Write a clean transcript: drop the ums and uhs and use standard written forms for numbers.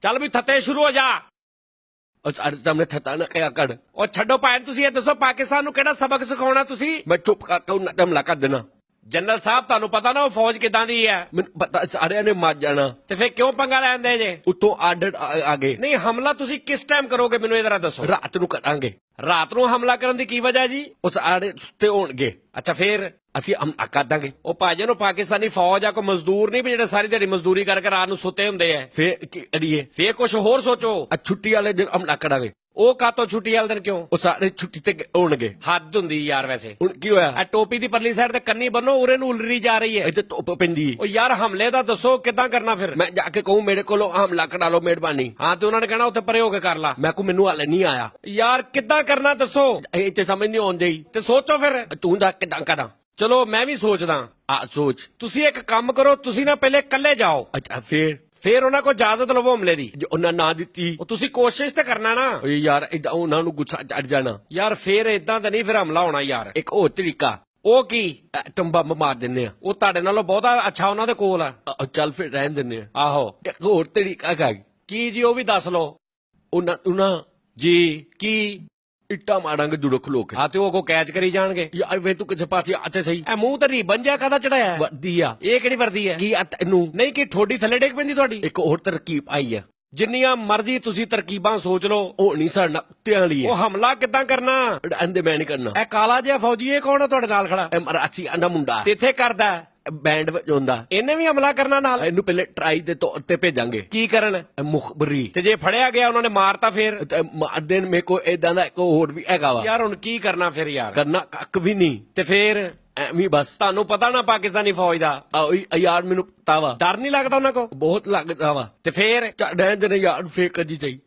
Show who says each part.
Speaker 1: ਚੱਲ ਵੀ ਥੱਤੇ ਸ਼ੁਰੂ ਹੋ ਜਾ।
Speaker 2: ਉਹ ਸਾਡੇ ਸਾਹਮਣੇ ਥਤਾ ਨਾ ਕਿਆ ਕਰ।
Speaker 1: ਉਹ ਛੱਡੋ ਭੈਣ, ਤੁਸੀਂ ਇਹ ਦੱਸੋ ਪਾਕਿਸਤਾਨ ਨੂੰ ਕਿਹੜਾ ਸਬਕ ਸਿਖਾਉਣਾ ਤੁਸੀਂ?
Speaker 2: ਮੈਂ ਚੁੱਪ ਕਰਤਾ ਉਹਨਾਂ ਦਾ ਹਮਲਾ ਕਰ ਦੇਣਾ।
Speaker 1: ਜਨਰਲ ਸਾਹਿਬ ਤੁਹਾਨੂੰ ਪਤਾ ਨਾ ਉਹ ਫੌਜ ਕਿਦਾਂ ਦੀ ਹੈ।
Speaker 2: ਮੈਨੂੰ ਪਤਾ ਸਾਰਿਆਂ ਨੇ ਮਾਰ ਜਾਣਾ।
Speaker 1: ਤੇ ਫੇਰ ਕਿਉਂ ਪੰਗਾ ਲੈਂਦੇ ਜੇ?
Speaker 2: ਉੱਤੋਂ ਆਰਡਰ ਆ ਗਏ।
Speaker 1: ਨਹੀਂ, ਹਮਲਾ ਤੁਸੀਂ ਕਿਸ ਟਾਈਮ ਕਰੋਗੇ ਮੈਨੂੰ ਇਹ ਜ਼ਰਾ ਦੱਸੋ।
Speaker 2: ਰਾਤ ਨੂੰ ਕਰਾਂਗੇ।
Speaker 1: ਰਾਤ ਨੂੰ ਹਮਲਾ ਕਰਨ ਦੀ ਕੀ ਵਜ੍ਹਾ ਜੀ?
Speaker 2: ਉਹ ਸਾਰੇ ਸੁੱਤੇ ਹੋਣਗੇ।
Speaker 1: ਅੱਛਾ ਫੇਰ?
Speaker 2: ਅਸੀਂ ਹਮਲਾ ਕਰ ਦਾਂਗੇ।
Speaker 1: ਉਹ ਭਾਜਨ ਉਹ ਪਾਕਿਸਤਾਨੀ ਫੌਜ ਆ, ਕੋਈ ਮਜ਼ਦੂਰ ਨਹੀਂ ਵੀ ਜਿਹੜੇ ਸਾਰੀ ਦਿਹਾੜੀ ਮਜ਼ਦੂਰੀ ਕਰਕੇ ਰਾਤ ਨੂੰ ਸੁੱਤੇ ਹੁੰਦੇ ਆ।
Speaker 2: ਫੇਰ ਕੀ ਕਰੀਏ?
Speaker 1: ਫੇਰ ਕੁਝ ਹੋਰ ਸੋਚੋ।
Speaker 2: ਛੁੱਟੀ ਵਾਲੇ ਦਿਨ ਹਮਲਾ ਕਰਾਂਗੇ।
Speaker 1: ਉਹ ਕਾਤੋਂ ਛੁੱਟੀ ਵਾਲੇ ਦਿਨ ਕਿਉਂ?
Speaker 2: ਉਹ ਸਾਰੇ ਛੁੱਟੀ ਤੇ ਹੋਣਗੇ।
Speaker 1: ਹੱਦ ਹੁੰਦੀ ਯਾਰ ਵੈਸੇ।
Speaker 2: ਹੁਣ ਕੀ ਹੋਇਆ?
Speaker 1: ਆ ਟੋਪੀ ਦੀ ਪਰਲੀ ਸਾਈਡ ਤੇ ਕੰਨੀ ਬੰਨੋ, ਉਰੇ ਨੂੰ ਉਲਰੀ ਜਾ ਰਹੀ ਹੈ।
Speaker 2: ਇੱਥੇ ਧੁੱਪ ਪੈਂਦੀ ਹੈ।
Speaker 1: ਉਹ ਯਾਰ ਹਮਲੇ ਦਾ ਦੱਸੋ ਕਿੱਦਾਂ ਕਰਨਾ ਫਿਰ?
Speaker 2: ਮੈਂ ਜਾ ਕੇ ਕਹੂੰ ਮੇਰੇ ਕੋਲੋਂ ਹਮਲਾ ਕਰਾ ਲਓ ਮਿਹਰਬਾਨੀ।
Speaker 1: ਹਾਂ ਤੇ ਉਹਨਾਂ ਨੇ ਕਹਿਣਾ ਉੱਥੇ ਪਰੇ ਹੋ ਕੇ ਕਰ ਲਾ।
Speaker 2: ਮੈਂ ਕੋ ਮੈਨੂੰ ਹਾਲੇ ਨਹੀਂ ਆਇਆ।
Speaker 1: ਯਾਰ ਕਿੱਦਾਂ ਕਰਨਾ ਦੱਸੋ
Speaker 2: ਇਹ ਤੇ ਸਮਝ ਨਹੀਂ ਆਉਂਦੀ।
Speaker 1: ਤੇ ਸੋਚੋ ਫਿਰ।
Speaker 2: ਤੂੰ ਦਾ ਕਿਦਾਂ ਕਰਾਂ?
Speaker 1: ਚਲੋ ਮੈਂ ਵੀ ਸੋਚਦਾ।
Speaker 2: ਆ ਸੋਚ।
Speaker 1: ਤੁਸੀਂ ਇੱਕ ਕੰਮ ਕਰੋ, ਤੁਸੀਂ ਨਾ ਪਹਿਲੇ ਇਕੱਲੇ ਜਾਓ,
Speaker 2: ਅੱਛਾ
Speaker 1: ਫੇਰ ਉਹਨਾਂ ਕੋਲ ਇਜਾਜ਼ਤ ਲਵੋ ਹਮਲੇ ਦੀ।
Speaker 2: ਜੇ ਉਹਨਾਂ ਨਾ ਦਿੱਤੀ?
Speaker 1: ਉਹ ਤੁਸੀਂ ਕੋਸ਼ਿਸ਼ ਤੇ ਕਰਨਾ ਨਾ।
Speaker 2: ਓਏ ਯਾਰ ਇਦਾਂ ਉਹਨਾਂ ਨੂੰ ਗੁੱਸਾ ਚੜ ਜਾਣਾ।
Speaker 1: ਯਾਰ ਫੇਰ ਇਦਾਂ ਤਾਂ ਨਹੀਂ ਫਿਰ ਹਮਲਾ ਹੋਣਾ ਯਾਰ।
Speaker 2: ਇੱਕ ਹੋਰ ਤਰੀਕਾ।
Speaker 1: ਉਹ ਕੀ?
Speaker 2: ਐਟਮ ਬੰਬ ਮਾਰ ਦਿੰਦੇ ਆ।
Speaker 1: ਉਹ ਤੁਹਾਡੇ ਨਾਲੋਂ ਬਹੁਤਾ ਅੱਛਾ ਉਹਨਾਂ ਦੇ ਕੋਲ ਆ।
Speaker 2: ਚੱਲ ਫਿਰ ਰਹਿਣ ਦਿੰਦੇ ਆ।
Speaker 1: ਆਹੋ।
Speaker 2: ਇੱਕ ਹੋਰ ਤਰੀਕਾ ਹੈਗਾ।
Speaker 1: ਕੀ ਜੀ? ਉਹ ਵੀ ਦੱਸ ਲਓ।
Speaker 2: ਉਹਨਾਂ
Speaker 1: ਜੀ ਕੀ?
Speaker 2: ਇੱਟਾਂ ਮਾਰਾਂਗੇ ਜੁੜੋ ਖਲੋ ਕੇ।
Speaker 1: ਹਾਂ ਤੇ ਉਹ ਕੋ ਕੈਚ ਕਰੀ ਜਾਣਗੇ।
Speaker 2: ਯਾਰ ਵੇ ਤੂੰ ਕਿਸੇ ਪਾਸੇ ਆਤੇ ਸਹੀ।
Speaker 1: ਇਹ ਮੂੰਹ ਤੇ ਰੀਬਨ ਜਿਹਾ ਕਾਹਦਾ ਚੜਾਇਆ?
Speaker 2: ਵਰਦੀ ਆ।
Speaker 1: ਇਹ ਕਿਹੜੀ ਵਰਦੀ ਹੈ?
Speaker 2: ਕੀ ਆ ਤੈਨੂੰ?
Speaker 1: ਨਹੀਂ ਕਿ ਠੋਡੀ ਥੱਲੇ ਡੇਕ ਪੈਂਦੀ ਤੁਹਾਡੀ?
Speaker 2: ਇੱਕ ਹੋਰ ਤਰਕੀਬ ਆਈ ਆ।
Speaker 1: ਜਿੰਨੀਆਂ ਮਰਜ਼ੀ ਤੁਸੀਂ ਤਰਕੀਬਾਂ ਸੋਚ ਲਓ,
Speaker 2: ਉਹ ਨਹੀਂ ਸਾਡਾ ਕੁੱਤਿਆਂ ਵਾਲੀ
Speaker 1: ਉਹ
Speaker 2: ਹੈ।
Speaker 1: ਹਮਲਾ ਕਿੱਦਾਂ ਕਰਨਾ?
Speaker 2: ਅੰਦੇ ਮੈਂ ਨਹੀਂ ਕਰਨਾ।
Speaker 1: ਇਹ ਕਾਲਾ ਜਿਹਾ ਫੌਜੀ ਇਹ ਕੌਣ ਆ ਤੁਹਾਡੇ ਨਾਲ ਖੜਾ?
Speaker 2: ਇਹ ਮਰਾਸੀ ਆਂਦਾ ਮੁੰਡਾ
Speaker 1: ਤੇ ਇੱਥੇ ਕਰਦਾ ਹੈ?
Speaker 2: ਬੈਂਡ ਵਜਾਉਂਦਾ।
Speaker 1: ਇਹਨੇ ਵੀ ਹਮਲਾ ਕਰਨਾ ਨਾਲ?
Speaker 2: ਇਹਨੂੰ ਪਹਿਲੇ ਟਰਾਈ ਦੇ ਤੌਰ ਤੇ ਭੇਜਾਂਗੇ।
Speaker 1: ਕੀ ਕਰਨ?
Speaker 2: ਮੁਖਬਰੀ।
Speaker 1: ਤੇ ਜੇ ਫੜਿਆ ਗਿਆ ਉਹਨਾਂ ਨੇ ਮਾਰਤਾ ਫੇਰ?
Speaker 2: ਮਾਰਦੇ ਨੇ। ਮੇਰੇ ਕੋ ਏਦਾਂ ਦਾ ਇੱਕ ਹੋਰ ਵੀ ਹੈਗਾ ਵਾ।
Speaker 1: ਯਾਰ ਹੁਣ ਕੀ ਕਰਨਾ ਫਿਰ ਯਾਰ?
Speaker 2: ਕਰਨਾ ਕੱਖ ਵੀ ਨਹੀਂ।
Speaker 1: ਤੇ ਫੇਰ
Speaker 2: ਐਵੇਂ ਬਸ।
Speaker 1: ਤੁਹਾਨੂੰ ਪਤਾ ਨਾ ਪਾਕਿਸਤਾਨੀ ਫੌਜ ਦਾ।
Speaker 2: ਯਾਰ ਮੈਨੂੰ ਪਤਾ ਵਾ।
Speaker 1: ਡਰ ਨਹੀਂ ਲੱਗਦਾ ਉਹਨਾਂ ਕੋ?
Speaker 2: ਬਹੁਤ ਲੱਗਦਾ ਵਾ।
Speaker 1: ਤੇ ਫੇਰ?
Speaker 2: ਰਹਿਣ ਦੇ ਯਾਰ ਫੇਕ ਜੀ ਚਾਹੀ।